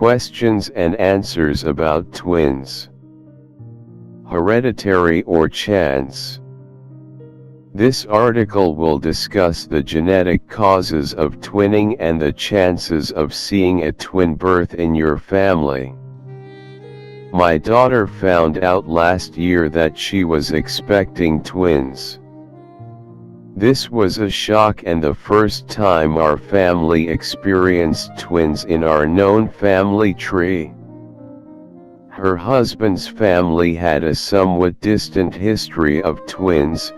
Questions and answers about twins. Hereditary or chance? This article will discuss the genetic causes of twinning and the chances of seeing a twin birth in your family. My daughter found out last year that she was expecting twins. This was a shock and the first time our family experienced twins in our known family tree. Her husband's family had a somewhat distant history of twins,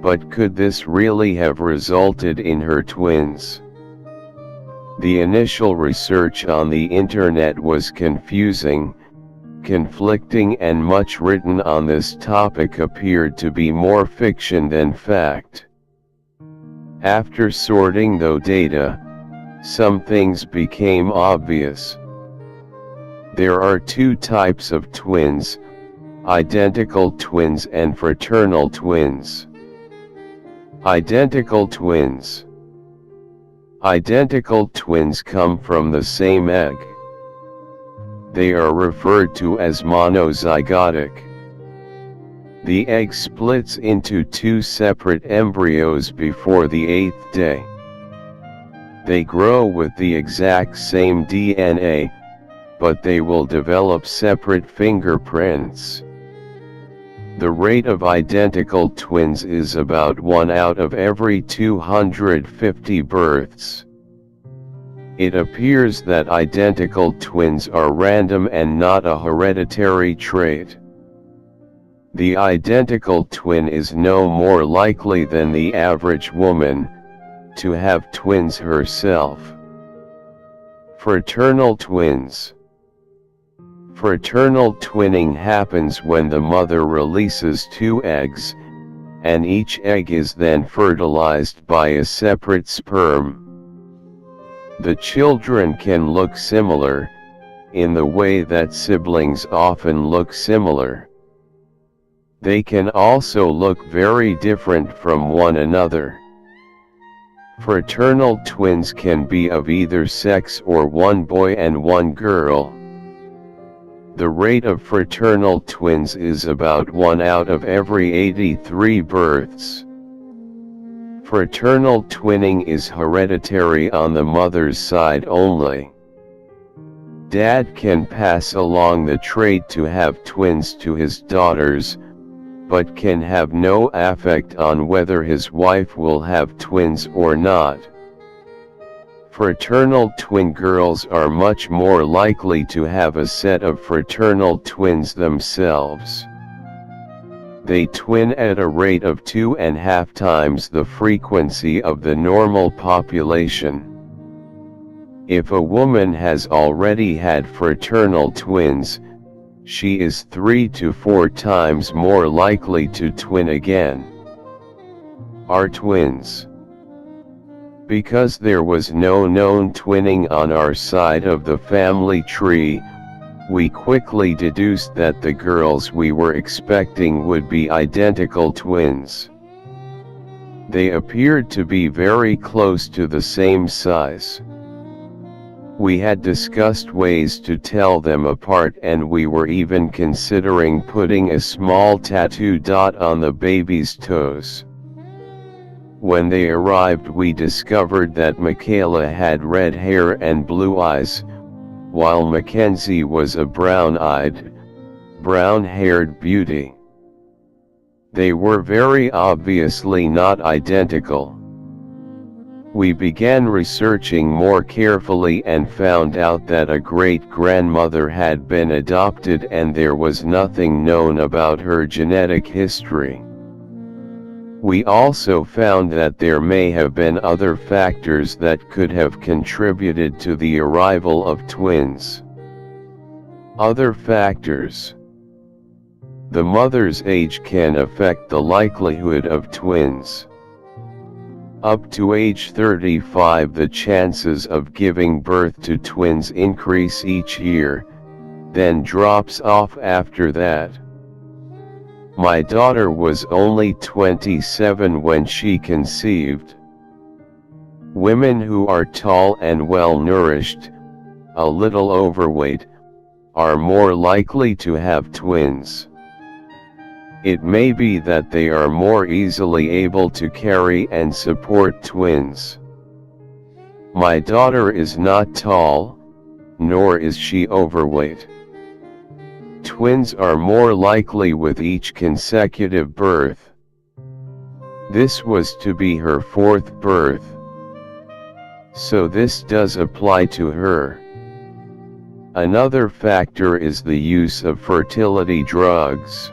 but could this really have resulted in her twins? The initial research on the internet was confusing, conflicting, and much written on this topic appeared to be more fiction than fact. After sorting the data, some things became obvious. There are two types of twins: identical twins and fraternal twins. Identical twins. Identical twins come from the same egg. They are referred to as monozygotic. The egg splits into two separate embryos before the 8th day. They grow with the exact same DNA, but they will develop separate fingerprints. The rate of identical twins is about 1 out of every 250 births. It appears that identical twins are random and not a hereditary trait. The identical twin is no more likely than the average woman to have twins herself. Fraternal twins. Fraternal twinning happens when the mother releases two eggs, and each egg is then fertilized by a separate sperm. The children can look similar, in the way that siblings often look similar. They can also look very different from one another. Fraternal twins can be of either sex or one boy and one girl. The rate of fraternal twins is about 1 out of every 83 births. Fraternal twinning is hereditary on the mother's side only. Dad can pass along the trait to have twins to his daughters, but can have no effect on whether his wife will have twins or not. Fraternal twin girls are much more likely to have a set of fraternal twins themselves. They twin at a rate of 2.5 times the frequency of the normal population. If a woman has already had fraternal twins, she is 3 to 4 times more likely to twin again. Are twins? Because there was no known twinning on our side of the family tree, we quickly deduced that the girls we were expecting would be identical twins. They appeared to be very close to the same size. We had discussed ways to tell them apart, and we were even considering putting a small tattoo dot on the baby's toes. When they arrived, we discovered that Michaela had red hair and blue eyes, while Mackenzie was a brown-eyed, brown-haired beauty. They were very obviously not identical. We began researching more carefully and found out that a great-grandmother had been adopted, and there was nothing known about her genetic history. We also found that there may have been other factors that could have contributed to the arrival of twins. Other factors. The mother's age can affect the likelihood of twins. Up to age 35, the chances of giving birth to twins increase each year, then drops off after that. My daughter was only 27 when she conceived. Women who are tall and well nourished, a little overweight, are more likely to have twins. It may be that they are more easily able to carry and support twins. My daughter is not tall, nor is she overweight. Twins are more likely with each consecutive birth. This was to be her fourth birth. So this does apply to her. Another factor is the use of fertility drugs.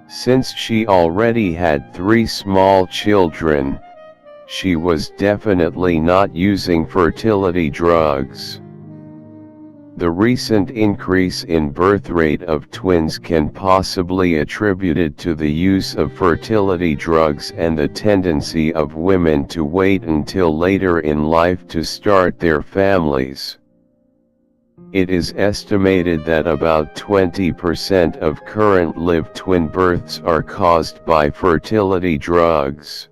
Since she already had 3 small children, she was definitely not using fertility drugs. The recent increase in birth rate of twins can possibly be attributed to the use of fertility drugs and the tendency of women to wait until later in life to start their families. It is estimated that about 20% of current live twin births are caused by fertility drugs.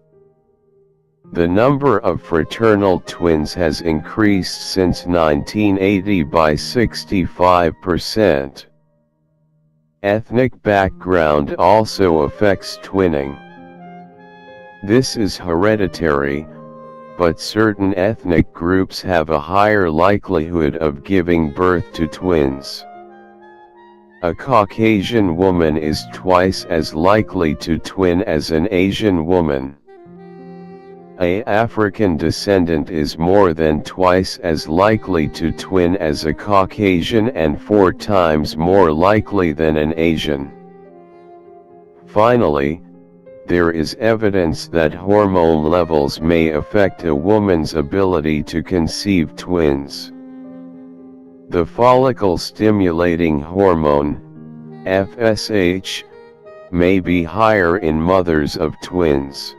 The number of fraternal twins has increased since 1980 by 65%. Ethnic background also affects twinning. This is hereditary, but certain ethnic groups have a higher likelihood of giving birth to twins. A Caucasian woman is twice as likely to twin as an Asian woman. An African descendant is more than twice as likely to twin as a Caucasian and 4 times more likely than an Asian. Finally, there is evidence that hormone levels may affect a woman's ability to conceive twins. The follicle-stimulating hormone, FSH, may be higher in mothers of twins.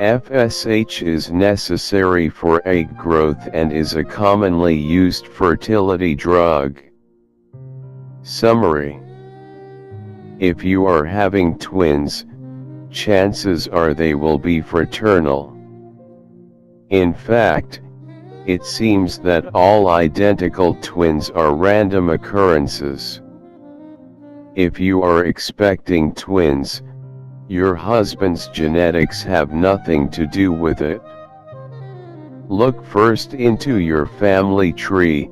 FSH is necessary for egg growth and is a commonly used fertility drug. Summary: if you are having twins, chances are they will be fraternal. In fact, it seems that all identical twins are random occurrences. If you are expecting twins, your husband's genetics have nothing to do with it. Look first into your family tree,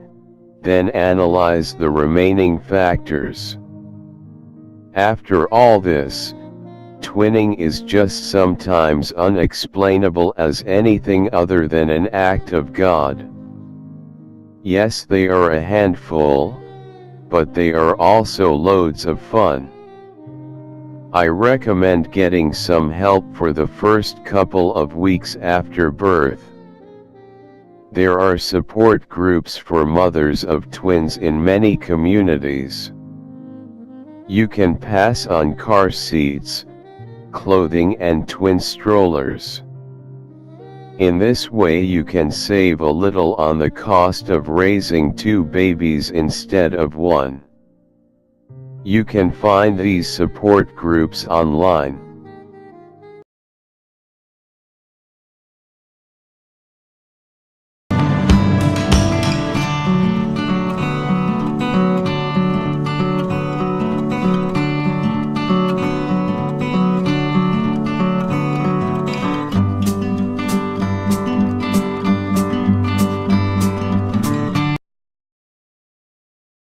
then analyze the remaining factors. After all this, twinning is just sometimes unexplainable as anything other than an act of God. Yes, they are a handful, but they are also loads of fun. I recommend getting some help for the first couple of weeks after birth. There are support groups for mothers of twins in many communities. You can pass on car seats, clothing and twin strollers. In this way you can save a little on the cost of raising 2 babies instead of 1. You can find these support groups online.